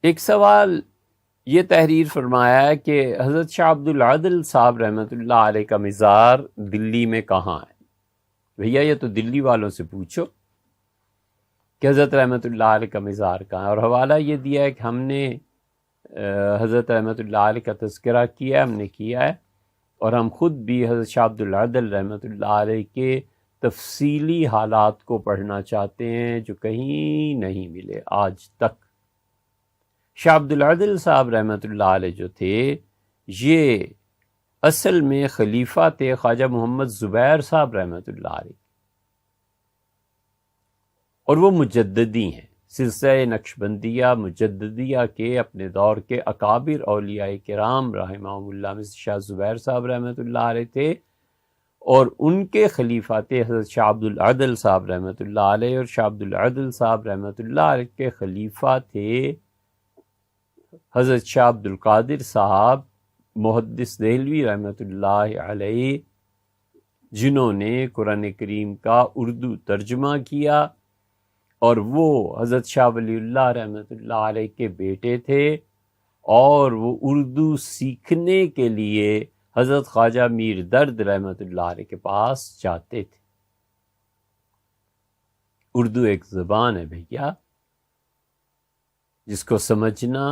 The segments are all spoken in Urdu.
ایک سوال یہ تحریر فرمایا ہے کہ حضرت شاہ عبد العادل صاحب رحمۃ اللہ علیہ کا مزار دلی میں کہاں ہے؟ بھیا یہ تو دلی والوں سے پوچھو کہ حضرت رحمۃ اللہ علیہ کا مزار کہاں ہے، اور حوالہ یہ دیا ہے کہ ہم نے حضرت رحمۃ اللہ علیہ کا تذکرہ کیا ہے، ہم نے کیا ہے، اور ہم خود بھی حضرت شاہ عبد العادل رحمۃ اللہ علیہ کے تفصیلی حالات کو پڑھنا چاہتے ہیں جو کہیں نہیں ملے آج تک۔ شاہ عبد العادل صاحب رحمۃ اللہ علیہ جو تھے یہ اصل میں خلیفہ تھے خواجہ محمد زبیر صاحب رحمۃ اللہ علیہ، اور وہ مجددی ہیں، سلسلہ نقشبندیہ مجددیہ کے اپنے دور کے اکابر اولیاء کرام رحمہم اللہ میں سے شاہ زبیر صاحب رحمۃ اللہ علیہ تھے، اور ان کے خلیفہ تھے حضرت شاہ عبد العادل صاحب رحمۃ اللہ علیہ، اور شاہ عبد العادل صاحب رحمۃ اللہ علیہ کے خلیفہ تھے حضرت شاہ عبد القادر صاحب محدث دہلوی رحمۃ اللہ علیہ، جنہوں نے قرآن کریم کا اردو ترجمہ کیا، اور وہ حضرت شاہ ولی اللہ رحمۃ اللہ علیہ کے بیٹے تھے، اور وہ اردو سیکھنے کے لیے حضرت خواجہ میر درد رحمۃ اللہ علیہ کے پاس جاتے تھے۔ اردو ایک زبان ہے بھیا، جس کو سمجھنا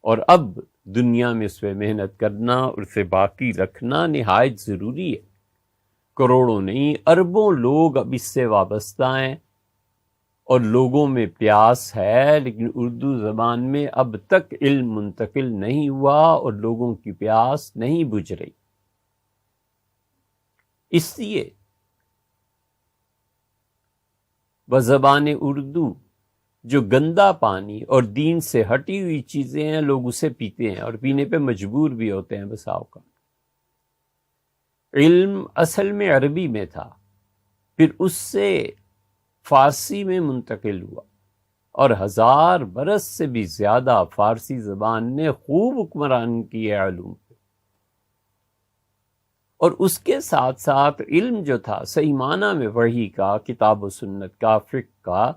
اور اب دنیا میں اس پہ محنت کرنا اور اسے باقی رکھنا نہایت ضروری ہے۔ کروڑوں نہیں اربوں لوگ اب اس سے وابستہ ہیں، اور لوگوں میں پیاس ہے، لیکن اردو زبان میں اب تک علم منتقل نہیں ہوا اور لوگوں کی پیاس نہیں بجھ رہی۔ اس لیے بزبان اردو جو گندا پانی اور دین سے ہٹی ہوئی چیزیں ہیں لوگ اسے پیتے ہیں، اور پینے پہ مجبور بھی ہوتے ہیں بسا اوقات۔ علم اصل میں عربی میں تھا، پھر اس سے فارسی میں منتقل ہوا، اور 1000 برس سے بھی زیادہ فارسی زبان نے خوب حکمرانی کی ہے علوم پہ، اور اس کے ساتھ ساتھ علم جو تھا صحیح معنی میں وحی کا، کتاب و سنت کا، فقہ کا،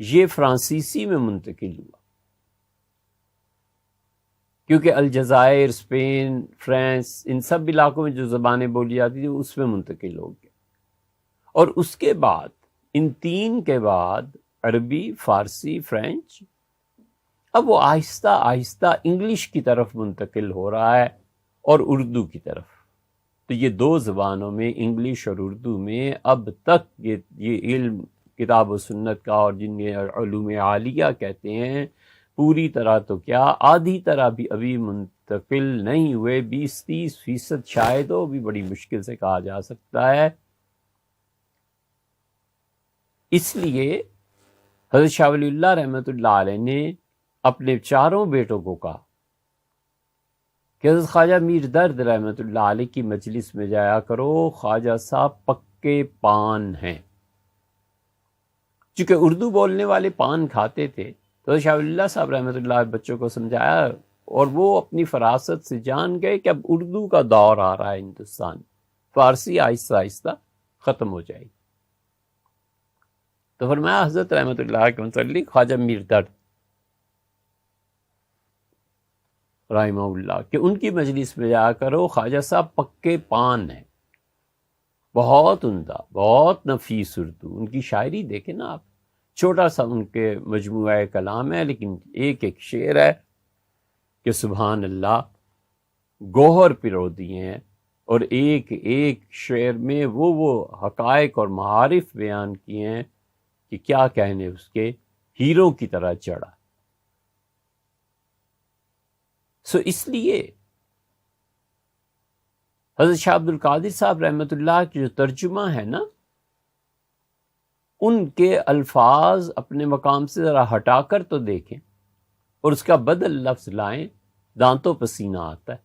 یہ فرانسیسی میں منتقل ہوا، کیونکہ الجزائر، اسپین، فرانس، ان سب علاقوں میں جو زبانیں بولی جاتی تھی اس میں منتقل ہو گیا، اور اس کے بعد ان تین کے بعد عربی، فارسی، فرینچ، اب وہ آہستہ آہستہ انگلش کی طرف منتقل ہو رہا ہے اور اردو کی طرف۔ تو یہ دو زبانوں میں، انگلش اور اردو میں، اب تک یہ علم کتاب و سنت کا اور جن علوم عالیہ کہتے ہیں، پوری طرح تو کیا آدھی طرح بھی ابھی منتقل نہیں ہوئے، 20-30% شاید ہو، بھی بڑی مشکل سے کہا جا سکتا ہے۔ اس لیے حضرت شاہ ولی اللہ رحمۃ اللہ علیہ نے اپنے چاروں بیٹوں کو کہا کہ حضرت خواجہ میر درد رحمۃ اللہ علیہ کی مجلس میں جایا کرو، خواجہ صاحب پکے پان ہیں۔ چونکہ اردو بولنے والے پان کھاتے تھے تو شاہ ولی اللہ صاحب رحمۃ اللہ علیہ بچوں کو سمجھایا، اور وہ اپنی فراست سے جان گئے کہ اب اردو کا دور آ رہا ہے ہندوستان، فارسی آہستہ آہستہ ختم ہو جائے گی۔ تو فرمایا حضرت رحمۃ اللہ کے متعلق خواجہ میر درد رحمہ اللہ کہ ان کی مجلس میں جا کرو، خواجہ صاحب پکے پان ہیں، بہت عمدہ، بہت نفیس اردو، ان کی شاعری دیکھیں نا آپ، چھوٹا سا ان کے مجموعہ کلام ہے، لیکن ایک ایک شعر ہے کہ سبحان اللہ، گوہر پرو دیے ہیں، اور ایک ایک شعر میں وہ حقائق اور معارف بیان کیے ہیں کہ کیا کہنے اس کے، ہیروں کی طرح چڑھا۔ سو اس لیے حضرت شاہ عبد القادر صاحب رحمۃ اللہ کی جو ترجمہ ہے نا، ان کے الفاظ اپنے مقام سے ذرا ہٹا کر تو دیکھیں اور اس کا بدل لفظ لائیں، دانتوں پسینہ آتا ہے۔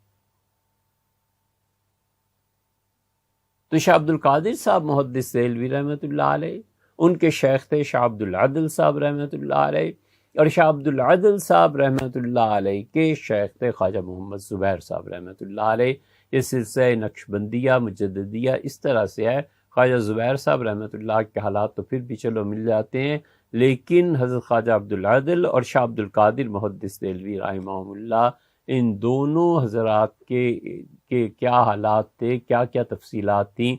تو شاہ عبد القادر صاحب محدث دہلوی رحمۃ اللہ علیہ، ان کے شیخ تھے شاہ عبد العادل صاحب رحمۃ اللہ علیہ، اور شاہ عبد العادل صاحب رحمۃ اللہ علیہ کے شیخ تھے خواجہ محمد زبیر صاحب رحمۃ اللہ علیہ۔ یہ سلسلہ نقشبندیہ مجددیہ اس طرح سے ہے، خواجہ زبیر صاحب رحمۃ اللہ کے حالات تو پھر بھی چلو مل جاتے ہیں، لیکن حضرت خواجہ عبدالعادل اور شاہ عبد القادر محدث دہلوی رحمہم اللہ، ان دونوں حضرات کے کیا حالات تھے، کیا کیا تفصیلات تھیں،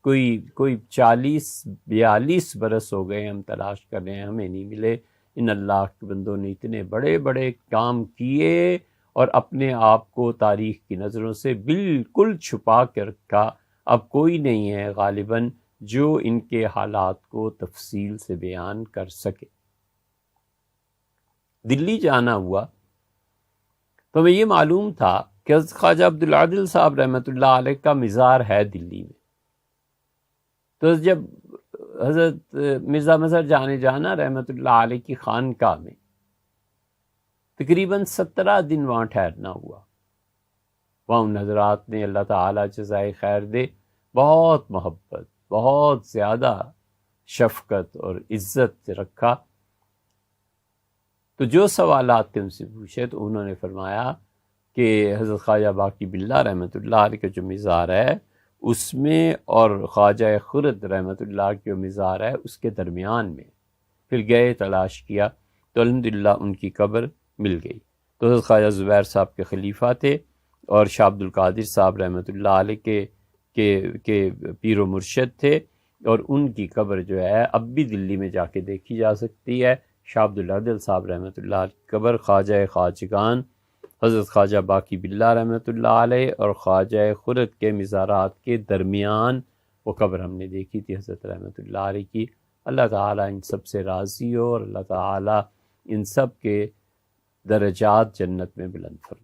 کوئی 40-42 برس ہو گئے ہم تلاش کر رہے ہیں، ہمیں نہیں ملے۔ ان اللہ کے بندوں نے اتنے بڑے بڑے کام کیے اور اپنے آپ کو تاریخ کی نظروں سے بالکل چھپا کے رکھا۔ اب کوئی نہیں ہے غالباً جو ان کے حالات کو تفصیل سے بیان کر سکے۔ دلی جانا ہوا تو ہمیں یہ معلوم تھا کہ حضرت خواجہ عبدالعادل صاحب رحمۃ اللہ علیہ کا مزار ہے دلی میں۔ تو جب حضرت مرزا مظہر جانا رحمۃ اللہ علیہ کی خانقاہ میں تقریباً 17 دن وہاں ٹھہرنا ہوا، وہاں ان حضرات نے، اللہ تعالیٰ جزائے خیر دے، بہت محبت، بہت زیادہ شفقت اور عزت سے رکھا۔ تو جو سوالات تھے ان سے پوچھے تو انہوں نے فرمایا کہ حضرت خواجہ باقی باللہ رحمۃ اللہ علیہ کا جو مزار ہے اس میں اور خواجہ خرد رحمۃ اللہ کی جو مزار ہے اس کے درمیان میں، پھر گئے تلاش کیا تو الحمدللہ ان کی قبر مل گئی۔ تو حضرت خواجہ زبیر صاحب کے خلیفہ تھے اور شاہ عبد القادر صاحب رحمۃ اللہ علیہ کے پیر و مرشد تھے، اور ان کی قبر جو ہے اب بھی دلی میں جا کے دیکھی جا سکتی ہے۔ شاہ عبدالعادل صاحب رحمۃ اللہ علیہ کی قبر خواجہ خواجگان حضرت خواجہ باقی باللہ رحمۃ اللہ علیہ اور خواجہ خرد کے مزارات کے درمیان وہ قبر ہم نے دیکھی تھی حضرت رحمۃ اللہ علیہ کی۔ اللہ تعالیٰ ان سب سے راضی ہو اور اللہ تعالیٰ ان سب کے درجات جنت میں بلند فرمائے۔